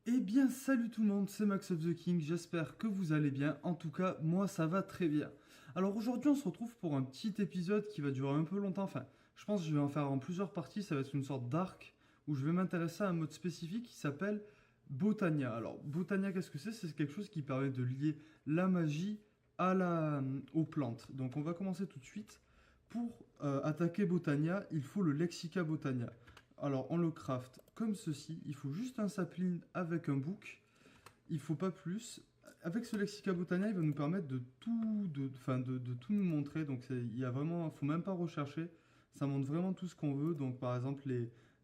Eh bien, salut tout le monde, c'est Max of the King, j'espère que vous allez bien. En tout cas, moi ça va très bien. Alors aujourd'hui, on se retrouve pour un petit épisode qui va durer un peu longtemps. Enfin, je pense que je vais en faire en plusieurs parties. Ça va être une sorte d'arc où je vais m'intéresser à un mode spécifique qui s'appelle Botania. Alors, Botania, qu'est-ce que c'est? C'est quelque chose qui permet de lier la magie aux plantes. Donc, on va commencer tout de suite. Pour attaquer Botania, il faut le Lexica Botania. Alors, on le craft comme ceci. Il faut juste un sapling avec un bouc. Il faut pas plus. Avec ce Lexica Botania, il va nous permettre de tout nous montrer. Donc, il y a vraiment, faut même pas rechercher. Ça montre vraiment tout ce qu'on veut. Donc, par exemple,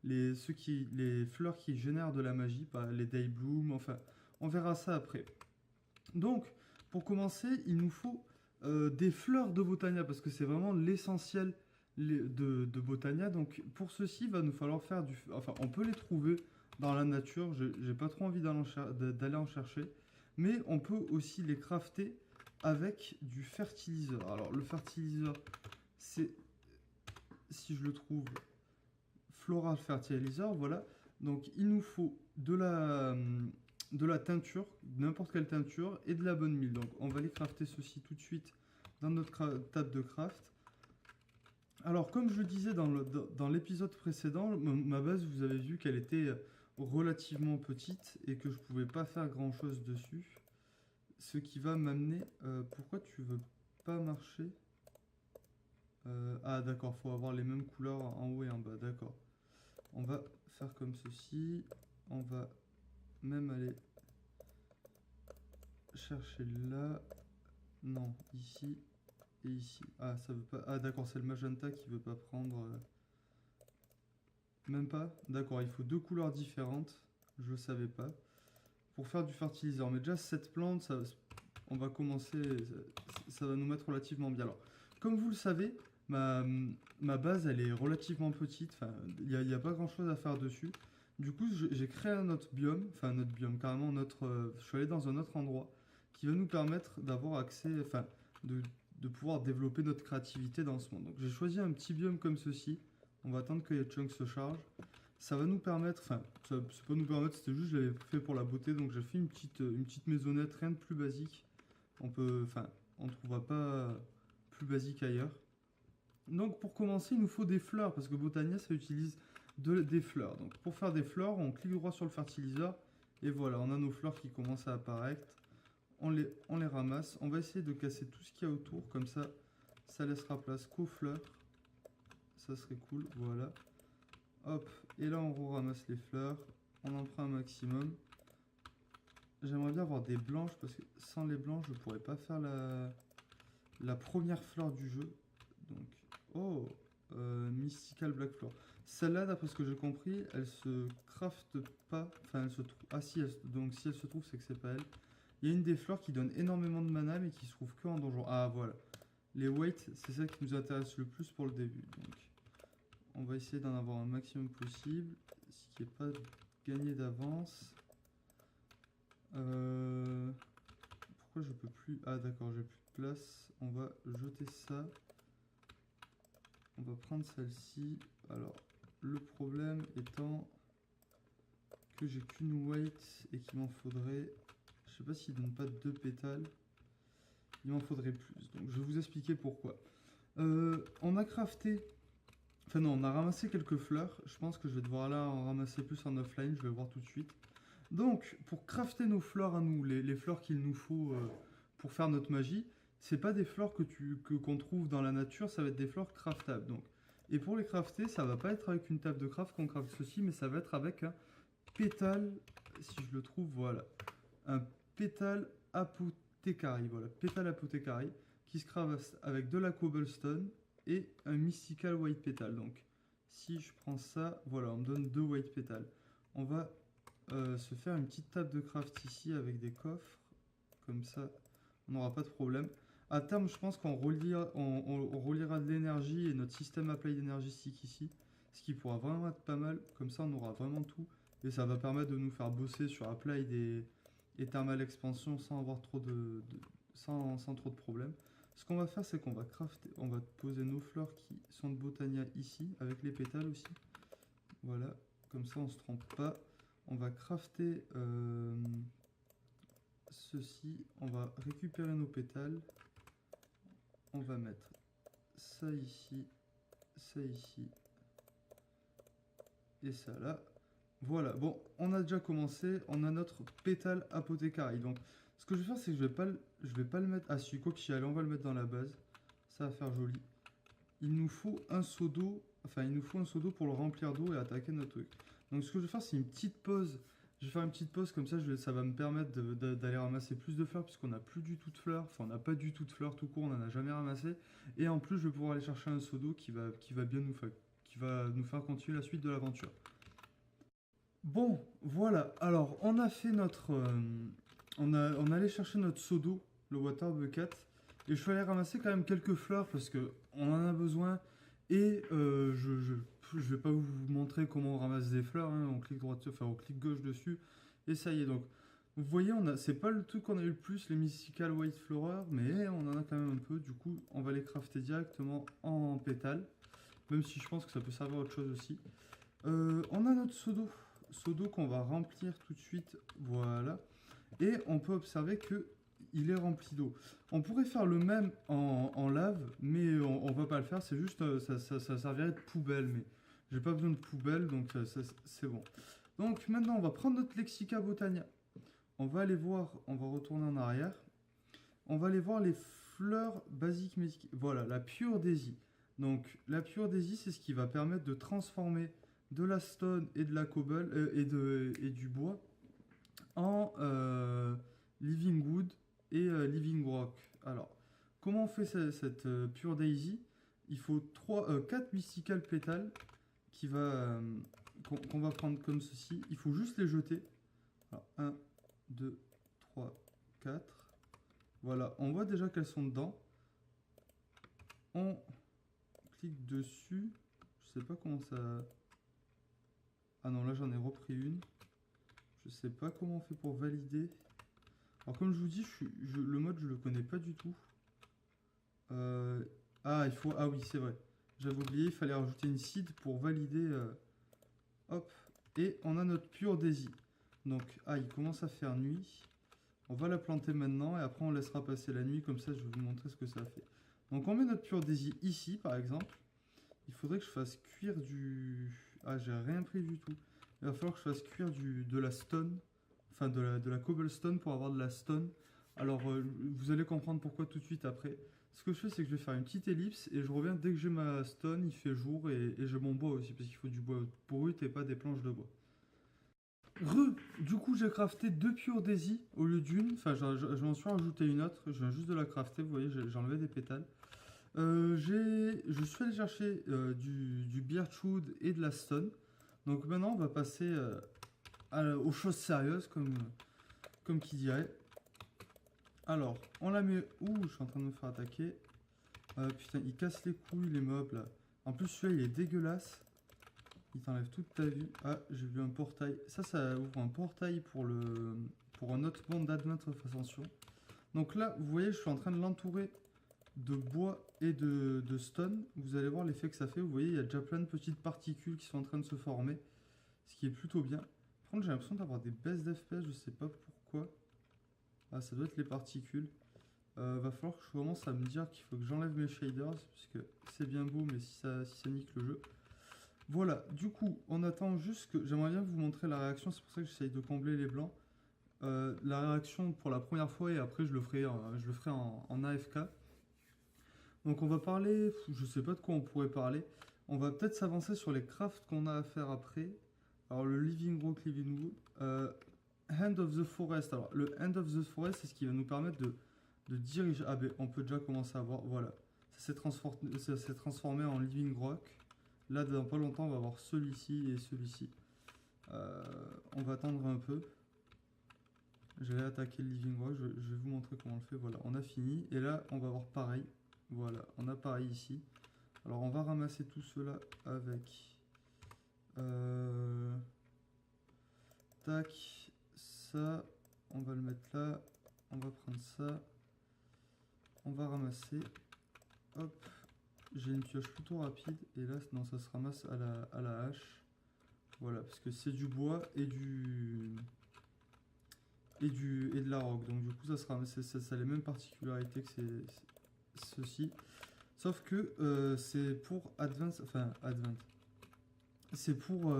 les fleurs qui génèrent de la magie, les Daybloom. Enfin, on verra ça après. Donc, pour commencer, il nous faut des fleurs de Botania parce que c'est vraiment l'essentiel de Botania. Donc, pour ceci, il va nous falloir faire du. Enfin, on peut les trouver dans la nature. J'ai pas trop envie d'aller en chercher. Mais on peut aussi les crafter avec du fertiliseur. Alors, le fertiliseur, c'est, si je le trouve, Floral Fertilizer, voilà. Donc, il nous faut de la teinture, n'importe quelle teinture, et de la bonne mille. Donc, on va aller crafter ceci tout de suite dans notre table de craft. Alors, comme je le disais dans l'épisode précédent, ma base, vous avez vu qu'elle était relativement petite et que je pouvais pas faire grand chose dessus. Ce qui va m'amener... pourquoi tu veux pas marcher? Ah d'accord, faut avoir les mêmes couleurs en haut et en bas, d'accord. On va faire comme ceci. On va même aller chercher là. Non, ici et ici. Ah, ça veut pas. Ah, d'accord, c'est le magenta qui veut pas prendre. Même pas? D'accord, il faut deux couleurs différentes. Je le savais pas. Pour faire du fertiliseur. Mais déjà, cette plante, on va commencer. Ça va nous mettre relativement bien. Alors, comme vous le savez, ma base, elle est relativement petite. Enfin, il y a pas grand chose à faire dessus. Du coup, j'ai créé un autre biome. Enfin, un autre biome, carrément notre. Je suis allé dans un autre endroit qui va nous permettre d'avoir accès. Enfin, de, de pouvoir développer notre créativité dans ce monde. Donc, j'ai choisi un petit biome comme ceci. On va attendre que les chunks se chargent. Ça va nous permettre, enfin, ça c'est pas nous permettre, c'était juste, je l'avais fait pour la beauté, donc j'ai fait une petite maisonnette, rien de plus basique. Enfin, on ne trouvera pas plus basique ailleurs. Donc pour commencer, il nous faut des fleurs, parce que Botania, ça utilise des fleurs. Donc pour faire des fleurs, on clique droit sur le fertiliseur, et voilà, on a nos fleurs qui commencent à apparaître. On les ramasse, on va essayer de casser tout ce qu'il y a autour, comme ça laissera place qu'aux fleurs. Ça serait cool, voilà. Hop, et là on ramasse les fleurs, on en prend un maximum. J'aimerais bien avoir des blanches parce que sans les blanches je pourrais pas faire la première fleur du jeu. Donc, oh, Mystical Black Floor. Celle-là, d'après ce que j'ai compris, elle se crafte pas. Enfin, elle se trouve. Ah si, donc si elle se trouve, c'est que c'est pas elle. Il y a une des fleurs qui donne énormément de mana mais qui se trouve que en donjon. Ah voilà. Les weights, c'est ça qui nous intéresse le plus pour le début. Donc, on va essayer d'en avoir un maximum possible, ce qui n'est pas gagné d'avance. Pourquoi je peux plus... Ah d'accord, j'ai plus de place. On va jeter ça. On va prendre celle-ci. Alors, le problème étant que j'ai qu'une white et qu'il m'en faudrait... Je sais pas s'il donne pas deux pétales. Il m'en faudrait plus. Donc je vais vous expliquer pourquoi. On a crafté... Enfin non, on a ramassé quelques fleurs. Je pense que je vais devoir là en ramasser plus en offline. Je vais voir tout de suite. Donc, pour crafter nos fleurs à nous, les fleurs qu'il nous faut pour faire notre magie, c'est pas des fleurs qu'on trouve dans la nature, ça va être des fleurs craftables. Donc. Et pour les crafter, ça va pas être avec une table de craft qu'on craft ceci, mais ça va être avec un pétale, si je le trouve, voilà. Un pétale apothécarie, voilà. Pétale apothécarie, qui se craft avec de la cobblestone et un mystical white pétale. Donc, si je prends ça, voilà, on me donne deux white pétales. On va se faire une petite table de craft ici avec des coffres. Comme ça, on n'aura pas de problème. À terme, je pense qu'on reliera de l'énergie et notre système apply d'énergie stick ici. Ce qui pourra vraiment être pas mal. Comme ça, on aura vraiment tout. Et ça va permettre de nous faire bosser sur apply et thermal expansion sans avoir sans trop de problèmes. Ce qu'on va faire, c'est qu'on va crafter, on va poser nos fleurs qui sont de Botania ici, avec les pétales aussi. Voilà, comme ça on se trompe pas. On va crafter ceci. On va récupérer nos pétales. On va mettre ça ici et ça là. Voilà, bon, on a déjà commencé, on a notre pétale apothécarie. Donc, ce que je vais faire, c'est que je vais pas le mettre... Ah, si, quoi qu'il y allait, on va le mettre dans la base. Ça va faire joli. Il nous faut un seau d'eau, enfin, il nous faut un seau d'eau pour le remplir d'eau et attaquer notre truc. Donc, ce que je vais faire, c'est une petite pause. Je vais faire une petite pause, comme ça, ça va me permettre d'aller ramasser plus de fleurs, puisqu'on n'a plus du tout de fleurs. Enfin, on n'a pas du tout de fleurs tout court, on n'en a jamais ramassé. Et en plus, je vais pouvoir aller chercher un seau d'eau qui va bien qui va nous faire continuer la suite de l'aventure. Bon, voilà. Alors, on a fait notre... on allait chercher notre seau d'eau, le water bucket. Et je suis allé ramasser quand même quelques fleurs parce que on en a besoin. Et je vais pas vous montrer comment on ramasse des fleurs, hein. On clique droite, enfin on clique gauche dessus. Et ça y est. Donc, vous voyez, c'est pas le truc qu'on a eu le plus, les Mystical White Flower, mais on en a quand même un peu. Du coup, on va les crafter directement en pétales. Même si je pense que ça peut servir à autre chose aussi. On a notre seau d'eau qu'on va remplir tout de suite, voilà. Et on peut observer que il est rempli d'eau. On pourrait faire le même en lave, mais on va pas le faire, c'est juste, ça servirait de poubelle, mais j'ai pas besoin de poubelle, donc c'est bon. Donc maintenant, on va prendre notre Lexica Botania. On va aller voir, on va retourner en arrière. On va aller voir les fleurs basiques médicales. Voilà, la Pure Daisy. Donc la Pure Daisy, c'est ce qui va permettre de transformer de la stone et de la cobble et du bois en living wood et living rock. Alors, comment on fait cette Pure Daisy? Il faut 4 mystical pétales qu'on va prendre comme ceci. Il faut juste les jeter. Alors, 1, 2, 3, 4. Voilà, on voit déjà qu'elles sont dedans. On clique dessus. Je sais pas comment ça... Ah non, là j'en ai repris une. Je sais pas comment on fait pour valider. Alors comme je vous dis, le mode je le connais pas du tout. Ah, ah oui, c'est vrai. J'avais oublié, il fallait rajouter une seed pour valider. Hop. Et on a notre Pure Daisy. Donc, il commence à faire nuit. On va la planter maintenant et après on laissera passer la nuit. Comme ça, je vais vous montrer ce que ça fait. Donc on met notre Pure Daisy ici, par exemple. Il faudrait que je fasse cuire du... Ah, j'ai rien pris du tout. Il va falloir que je fasse cuire de la stone. Enfin, de la cobblestone pour avoir de la stone. Alors, vous allez comprendre pourquoi tout de suite après. Ce que je fais, c'est que je vais faire une petite ellipse et je reviens dès que j'ai ma stone, il fait jour et j'ai mon bois aussi, parce qu'il faut du bois brut et pas des planches de bois. Du coup, j'ai crafté 2 Pure Daisy au lieu d'une. Enfin, j'en suis rajouté une autre. Je viens juste de la crafter, vous voyez, j'ai enlevé des pétales. Je suis allé chercher du birchwood et de la stone. Donc maintenant, on va passer aux choses sérieuses, comme qui dirait. Alors, on la met où? Je suis en train de me faire attaquer. Putain, il casse les couilles, les mobs, là. En plus, celui-là, il est dégueulasse. Il t'enlève toute ta vie. Ah, j'ai vu un portail. Ça ouvre un portail pour un autre monde d'Advent of Ascension. Donc là, vous voyez, je suis en train de l'entourer de bois et de stone. Vous allez voir l'effet que ça fait. Vous voyez, il y a déjà plein de petites particules qui sont en train de se former. Ce qui est plutôt bien. Par contre, j'ai l'impression d'avoir des baisses d'FPS, je sais pas pourquoi. Ah, ça doit être les particules. Va falloir que je commence à me dire qu'il faut que j'enlève mes shaders, puisque c'est bien beau, mais si ça nique le jeu. Voilà, du coup, on attend juste que... J'aimerais bien vous montrer la réaction, c'est pour ça que j'essaye de combler les blancs. La réaction pour la première fois, et après je le ferai en AFK. Donc on va parler... Je sais pas de quoi on pourrait parler. On va peut-être s'avancer sur les crafts qu'on a à faire après. Alors le Living Rock, Living Wood... Hand of the Forest. Alors, le Hand of the Forest, c'est ce qui va nous permettre de diriger... Ah ben, on peut déjà commencer à voir. Voilà. Ça s'est transformé en Living Rock. Là, dans pas longtemps, on va avoir celui-ci et celui-ci. On va attendre un peu. J'allais attaquer le Living Rock. Je vais vous montrer comment on le fait. Voilà, on a fini. Et là, on va avoir pareil. Voilà, on a pareil ici. Alors, on va ramasser tout cela avec... Tac... Ça, on va le mettre là, on va prendre ça, on va ramasser, hop, j'ai une pioche plutôt rapide, et là, non, ça se ramasse à la hache, Voilà, parce que c'est du bois et et de la roque. Donc du coup, ça a les mêmes particularités que ceci. Sauf que c'est pour c'est pour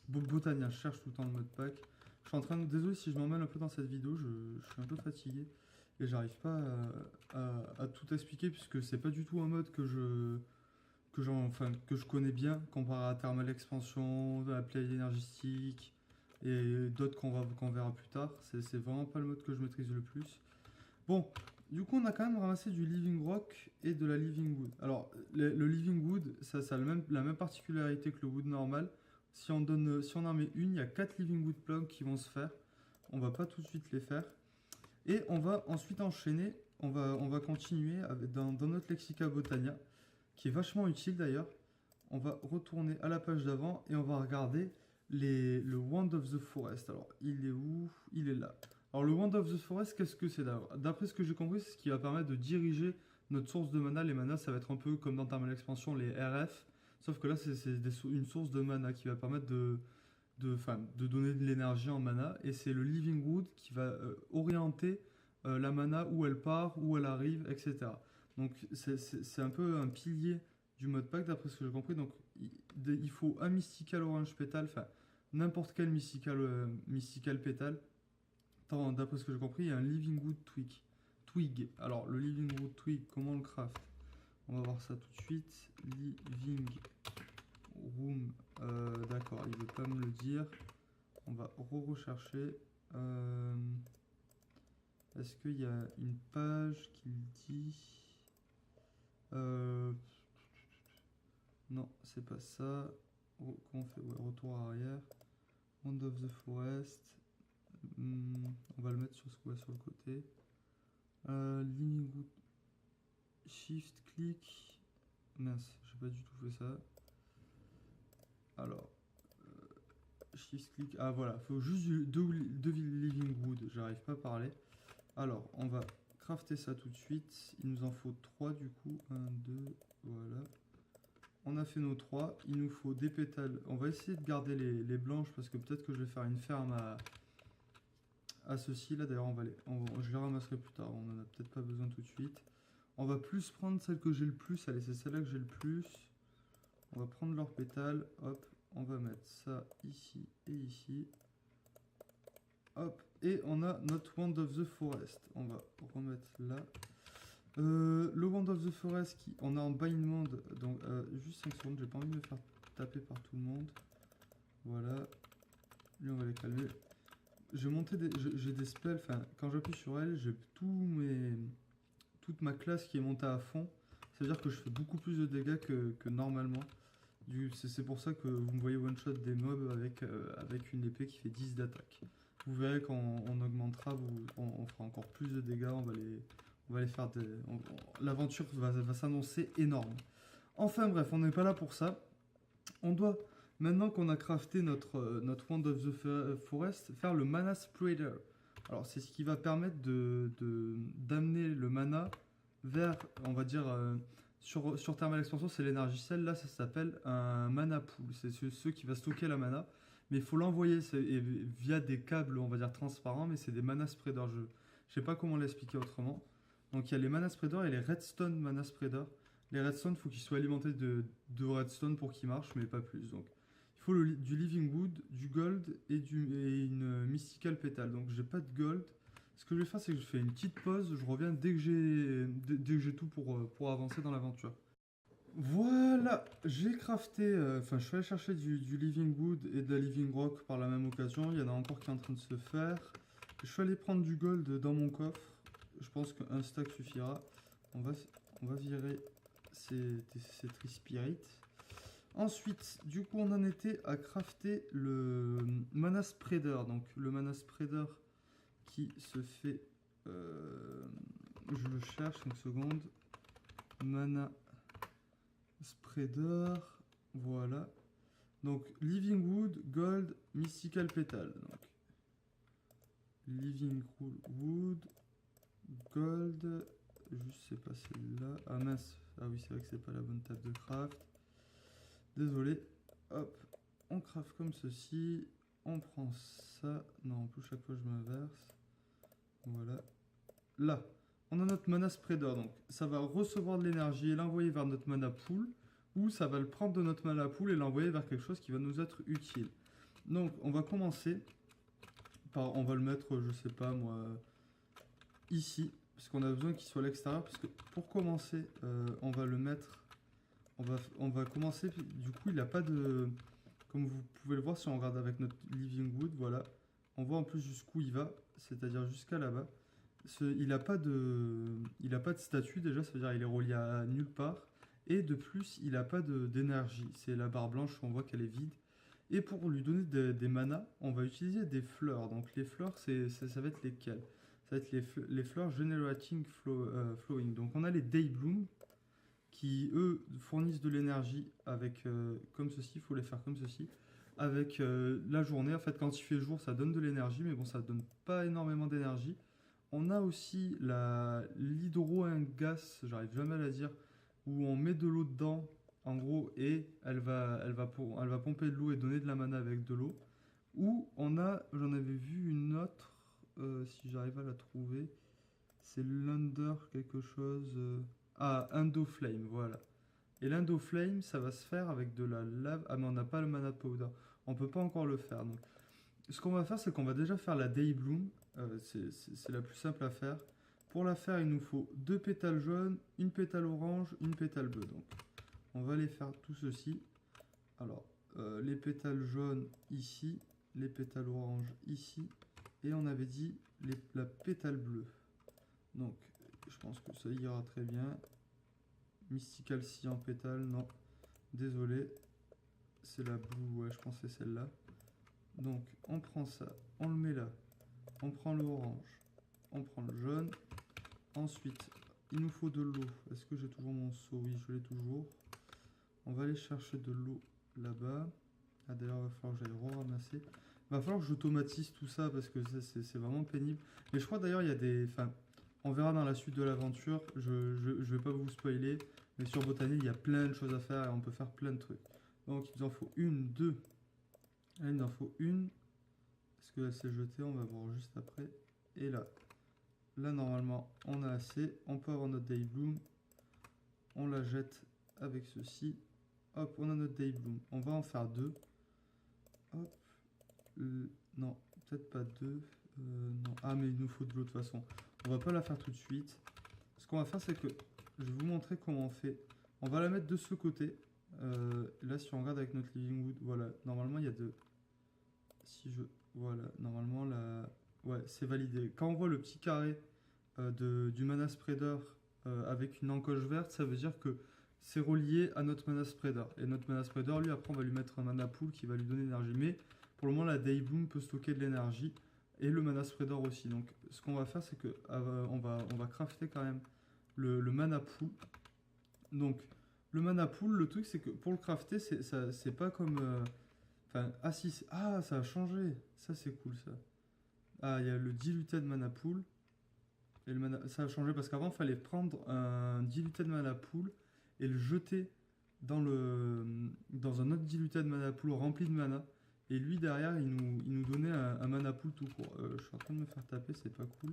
Botania. Je cherche tout le temps le mode pack. Je suis en train de... Désolé si je m'emmène un peu dans cette vidéo, je suis un peu fatigué. Et j'arrive pas à tout expliquer puisque c'est pas du tout un mode que je connais bien comparé à Thermal Expansion, à Play Énergistique et d'autres qu'on verra plus tard. C'est vraiment pas le mode que je maîtrise le plus. Bon, du coup, on a quand même ramassé du Living Rock et de la Living Wood. Alors, le Living Wood, ça a la même particularité que le Wood normal. Si on en met une, il y a 4 Living Wood plugs qui vont se faire. On va pas tout de suite les faire. Et on va ensuite enchaîner, on va continuer dans notre Lexica Botania, qui est vachement utile d'ailleurs. On va retourner à la page d'avant et on va regarder le Wand of the Forest. Alors, il est où? Il est là. Alors, le Wand of the Forest, qu'est-ce que c'est d'abord? D'après ce que j'ai compris, c'est ce qui va permettre de diriger notre source de mana. Les manas, ça va être un peu comme dans Thermal Expansion, les RF. Sauf que là, c'est une source de mana qui va permettre de donner de l'énergie en mana. Et c'est le Living Wood qui va orienter la mana où elle part, où elle arrive, etc. Donc, c'est un peu un pilier du mode pack d'après ce que j'ai compris. Donc il faut un Mystical Orange Pétale, enfin n'importe quel Mystical Pétale. D'après ce que j'ai compris, il y a un Living Wood Twig. Alors le Living Wood Twig, comment on le craft? On va voir ça tout de suite. Living Room, d'accord, il veut pas me le dire. On va rechercher. Est-ce qu'il y a une page qui le dit? Non, c'est pas ça. Comment on fait? Ouais, retour arrière. Wand of the Forest. On va le mettre sur le côté. Living Wood. Shift, click. Mince, j'ai pas du tout fait ça. Alors, shift, click. Ah voilà, faut juste deux Living Wood. J'arrive pas à parler. Alors, on va crafter ça tout de suite. Il nous en faut 3 du coup. 1, 2, voilà. On a fait nos 3, il nous faut des pétales. On va essayer de garder les blanches parce que peut-être que je vais faire une ferme à ceci. Là d'ailleurs, je les ramasserai plus tard, on n'en a peut-être pas besoin tout de suite. On va plus prendre celle que j'ai le plus. Allez, c'est celle-là que j'ai le plus. On va prendre leurs pétales. Hop, on va mettre ça ici et ici. Hop, et on a notre Wand of the Forest. On va remettre là. Le Wand of the Forest, on a en bind monde, donc juste 5 secondes, j'ai pas envie de me faire taper par tout le monde. Voilà, lui on va les calmer. J'ai des spells, enfin quand j'appuie sur elle, j'ai toute ma classe qui est montée à fond. Ça veut dire que je fais beaucoup plus de dégâts que normalement. C'est pour ça que vous me voyez one shot des mobs avec une épée qui fait 10 d'attaque. Vous verrez quand on augmentera, on fera encore plus de dégâts, on va les faire l'aventure va s'annoncer énorme. Enfin bref, on n'est pas là pour ça. On doit, maintenant qu'on a crafté notre Wand of the Forest, faire le Mana Spreader. Alors c'est ce qui va permettre d'amener le mana vers, on va dire, sur Thermal Expansion, c'est l'énergie cell. Là, ça s'appelle un Mana Pool. C'est ce qui va stocker la mana. Mais il faut l'envoyer via des câbles, on va dire, transparents, mais c'est des Mana Spreader. Je ne sais pas comment l'expliquer autrement. Donc il y a les Mana Spreader et les Redstone Mana Spreader. Les Redstone, il faut qu'ils soient alimentés de Redstone pour qu'ils marchent, mais pas plus. Donc il faut du Living Wood, du Gold et une Mystical Pétale. Donc j'ai pas de Gold. Ce que je vais faire, c'est que je fais une petite pause. Je reviens dès que j'ai tout pour avancer dans l'aventure. Voilà, j'ai crafté, enfin je suis allé chercher du Living Wood et de la Living Rock par la même occasion. Il y en a encore qui est en train de se faire. Je suis allé prendre du Gold dans mon coffre. Je pense qu'un stack suffira. On va virer ces Trispirit. Ensuite, du coup, on en était à crafter le Mana Spreader. Donc, le Mana Spreader qui se fait... je le cherche, 5 secondes. Mana Spreader. Voilà. Donc, Living Wood, Gold, Mystical Petal. Donc, Living Wood, Gold, juste c'est pas celle-là. Ah mince, ah oui c'est vrai que c'est pas la bonne table de craft. Désolé. Hop, on craft comme ceci. On prend ça. Non, en plus, chaque fois, je m'inverse. Voilà. Là, on a notre mana spreader. Donc, ça va recevoir de l'énergie et l'envoyer vers notre mana pool. Ou ça va le prendre de notre mana pool et l'envoyer vers quelque chose qui va nous être utile. Donc, on va commencer par... On va le mettre, je sais pas moi, ici. Parce qu'on a besoin qu'il soit à l'extérieur. Parce que pour commencer, on va le mettre... On va commencer... Du coup, il n'a pas de... Comme vous pouvez le voir si on regarde avec notre Living Wood, voilà. On voit en plus jusqu'où il va, c'est-à-dire jusqu'à là-bas. Il n'a pas de statut déjà, ça veut dire qu'il est relié à nulle part. Et de plus, il n'a pas d'énergie. C'est la barre blanche, on voit qu'elle est vide. Et pour lui donner des manas, on va utiliser des fleurs. Donc les fleurs, ça va être lesquelles? Ça va être les fleurs Generating Flowing. Donc on a les Day Bloom, qui eux fournissent de l'énergie avec comme ceci, il faut les faire comme ceci, avec la journée. En fait, quand il fait jour, ça donne de l'énergie, mais bon, ça donne pas énormément d'énergie. On a aussi l'hydro-gas, j'arrive jamais à la dire, où on met de l'eau dedans, en gros, et elle va pomper de l'eau et donner de la mana avec de l'eau. Ou on a, j'en avais vu une autre, si j'arrive à la trouver, c'est l'Under quelque chose. Ah, Endoflame, voilà. Et l'Endoflame, ça va se faire avec de la lave. Ah, mais on n'a pas le mana powder. On peut pas encore le faire. Donc, ce qu'on va faire, c'est qu'on va déjà faire la Day Bloom. C'est la plus simple à faire. Pour la faire, il nous faut 2 pétales jaunes, une pétale orange, une pétale bleue. Donc, on va aller faire tout ceci. Alors, les pétales jaunes ici, les pétales oranges ici. Et on avait dit la pétale bleue. Donc, je pense que ça ira très bien. Mystical Sea en pétale, non. Désolé. C'est la blue, ouais, je pense que c'est celle-là. Donc, on prend ça, on le met là. On prend l'orange, on prend le jaune. Ensuite, il nous faut de l'eau. Est-ce que j'ai toujours mon seau? Oui, je l'ai toujours. On va aller chercher de l'eau là-bas. Ah, d'ailleurs, il va falloir que j'aille re-ramasser. Il va falloir que j'automatise tout ça parce que c'est vraiment pénible. Mais je crois d'ailleurs, il y a des... Enfin, on verra dans la suite de l'aventure. Je vais pas vous spoiler. Mais sur Botany, il y a plein de choses à faire et on peut faire plein de trucs. Donc, il nous en faut une, deux. Là, il nous en faut une. Est-ce qu'elle s'est jetée? On va voir juste après. Et là. Là, normalement, on a assez. On peut avoir notre Day Bloom. On la jette avec ceci. Hop, on a notre Day Bloom. On va en faire deux. Hop. Non, peut-être pas deux. Non. Ah, mais il nous faut de l'eau de toute façon. On va pas la faire tout de suite. Ce qu'on va faire, c'est que je vais vous montrer comment on fait. On va la mettre de ce côté. Là, si on regarde avec notre Living Wood, voilà. Normalement, il y a deux. Si je... Voilà. Normalement, là... Ouais, c'est validé. Quand on voit le petit carré du mana spreader avec une encoche verte, ça veut dire que c'est relié à notre mana spreader. Et notre mana spreader, lui, après, on va lui mettre un mana pool qui va lui donner l'énergie. Mais pour le moment, la Day Bloom peut stocker de l'énergie et le mana spreader aussi. Donc, ce qu'on va faire, c'est que on va crafter quand même le mana pool. Donc, le mana pool, le truc, c'est que pour le crafter, c'est pas comme... Enfin, ah si, ah, ça a changé. Ça, c'est cool, ça. Ah, il y a le diluted mana pool. Et le mana, ça a changé parce qu'avant, il fallait prendre un diluted mana pool et le jeter dans un autre diluted mana pool rempli de mana. Et lui, derrière, il nous donnait un mana pool tout court. Je suis en train de me faire taper, c'est pas cool.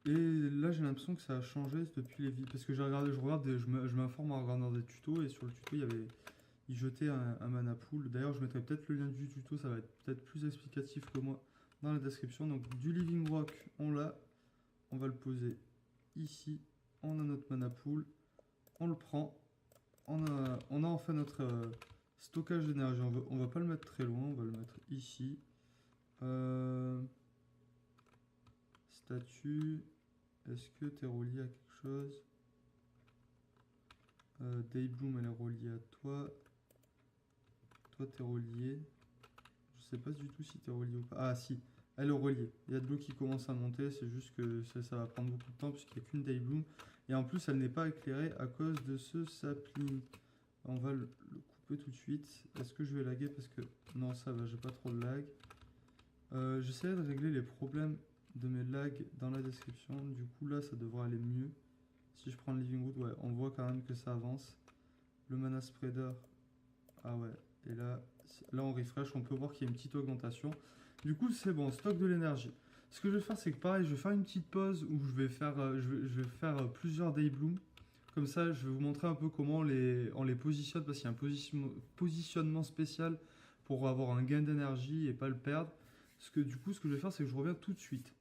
Et là, j'ai l'impression que ça a changé depuis les vies. Parce que je m'informe en regardant des tutos. Et sur le tuto, il jetait un mana pool. D'ailleurs, je mettrai peut-être le lien du tuto. Ça va être peut-être plus explicatif que moi dans la description. Donc, du Living Rock, on l'a. On va le poser ici. On a notre mana pool. On le prend. On a enfin notre stockage d'énergie. On va pas le mettre très loin. On va le mettre ici. Statut. Est-ce que tu es relié à quelque chose? Daybloom, elle est reliée à toi. Toi, tu es relié. Je sais pas du tout si tu es relié ou pas. Ah, si, elle est reliée. Il y a de l'eau qui commence à monter. C'est juste que ça va prendre beaucoup de temps puisqu'il n'y a qu'une Daybloom. Et en plus, elle n'est pas éclairée à cause de ce sapling. On va le couper tout de suite. Est-ce que je vais laguer? Parce que non, ça va, j'ai pas trop de lag. J'essaierai de régler les problèmes de mes lags dans la description. Du coup, là, ça devrait aller mieux. Si je prends le Living Wood, ouais, on voit quand même que ça avance. Le mana spreader, ah ouais, Et là on refresh, on peut voir qu'il y a une petite augmentation. Du coup, c'est bon, stocke de l'énergie. Ce que je vais faire, c'est que pareil, je vais faire une petite pause où je vais faire, je vais faire plusieurs day bloom. Comme ça, je vais vous montrer un peu comment on les positionne, parce qu'il y a un positionnement spécial pour avoir un gain d'énergie et pas le perdre. Du coup, ce que je vais faire, c'est que je reviens tout de suite.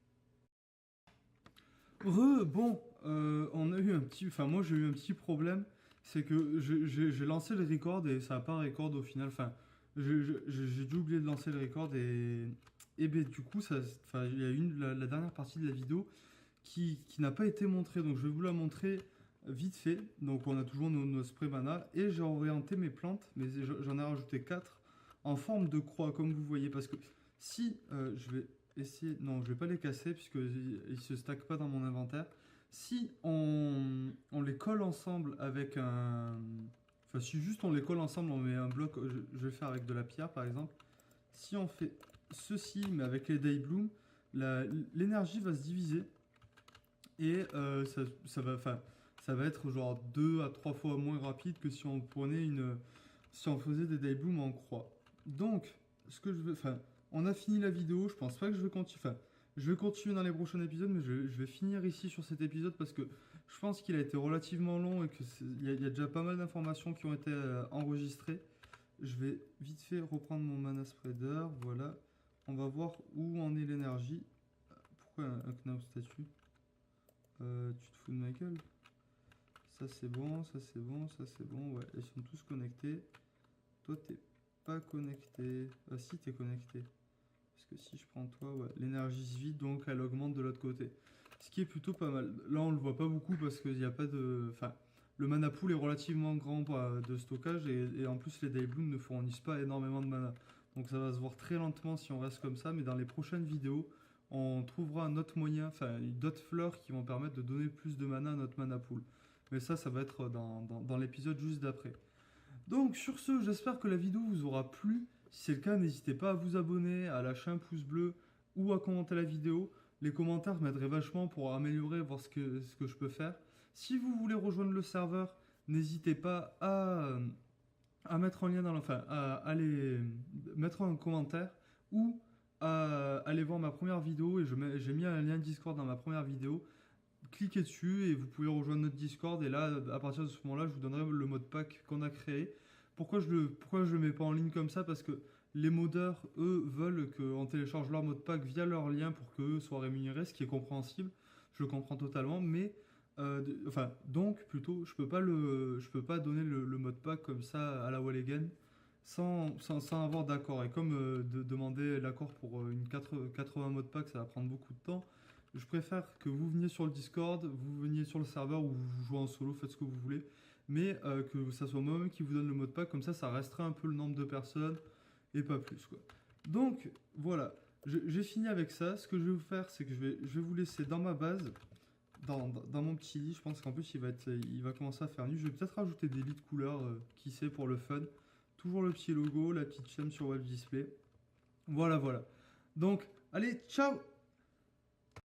Bon, on a eu un petit, enfin moi j'ai eu un petit problème, c'est que j'ai lancé le record et ça n'a pas record au final. Enfin, j'ai dû oublier de lancer le record et ben, du coup enfin il y a la dernière partie de la vidéo qui n'a pas été montrée, donc je vais vous la montrer vite fait. Donc on a toujours nos sprays mana et j'ai orienté mes plantes, mais j'en ai rajouté 4 en forme de croix comme vous voyez, parce que si je vais essayer, non je vais pas les casser puisqu'ils se stackent pas dans mon inventaire. Si on les colle ensemble avec un, enfin si juste on les colle ensemble, on met un bloc, je vais le faire avec de la pierre par exemple. Si on fait ceci mais avec les day bloom, l'énergie va se diviser et ça va être genre 2 à 3 fois moins rapide que si on prenait si on faisait des day bloom en croix. Donc, ce que je veux, enfin, on a fini la vidéo. Je pense pas que je vais continuer. Enfin, je vais continuer dans les prochains épisodes, mais je vais finir ici sur cet épisode parce que je pense qu'il a été relativement long et qu'il y a déjà pas mal d'informations qui ont été enregistrées. Je vais vite fait reprendre mon mana spreader. Voilà. On va voir où en est l'énergie. Pourquoi un Knauf statue? Tu te fous de ma gueule? Ça c'est bon, ça c'est bon, ça c'est bon. Ouais, ils sont tous connectés. Toi t'es pas connecté. Ah si, t'es connecté. Parce que si je prends toi, ouais, l'énergie se vide, donc elle augmente de l'autre côté. Ce qui est plutôt pas mal. Là on le voit pas beaucoup parce qu'il n'y a pas de... Enfin, le mana pool est relativement grand de stockage et en plus les day bloom ne fournissent pas énormément de mana. Donc ça va se voir très lentement si on reste comme ça, mais dans les prochaines vidéos, on trouvera un autre moyen, enfin d'autres fleurs qui vont permettre de donner plus de mana à notre mana pool. Mais ça va être dans l'épisode juste d'après. Donc sur ce, j'espère que la vidéo vous aura plu. Si c'est le cas, n'hésitez pas à vous abonner, à lâcher un pouce bleu ou à commenter la vidéo. Les commentaires m'aideraient vachement pour améliorer, voir ce que je peux faire. Si vous voulez rejoindre le serveur, n'hésitez pas à mettre en lien enfin, à aller mettre un commentaire ou à aller voir ma première vidéo et j'ai mis un lien Discord dans ma première vidéo. Cliquez dessus et vous pouvez rejoindre notre Discord et là à partir de ce moment là je vous donnerai le mot de pack qu'on a créé. Pourquoi je le mets pas en ligne comme ça? Parce que les modeurs eux veulent qu'on télécharge leur mot de pack via leur lien pour qu'eux soient rémunérés, ce qui est compréhensible, je le comprends totalement, mais donc plutôt je peux pas donner le mot de pack comme ça à la Walligan sans avoir d'accord. Et comme demander l'accord pour 80 mots de pack ça va prendre beaucoup de temps, je préfère que vous veniez sur le Discord, vous veniez sur le serveur ou vous jouez en solo, faites ce que vous voulez, mais que ça soit moi-même qui vous donne le mot de pack, comme ça restera un peu le nombre de personnes et pas plus quoi. Donc voilà, j'ai fini avec ça. Ce que je vais vous faire, c'est que je vais vous laisser dans ma base, dans mon petit lit. Je pense qu'en plus il va commencer à faire nuit. Je vais peut-être rajouter des lits de couleurs, qui sait, pour le fun. Toujours le petit logo, la petite chaîne sur Web Display. Voilà. Donc, allez, ciao!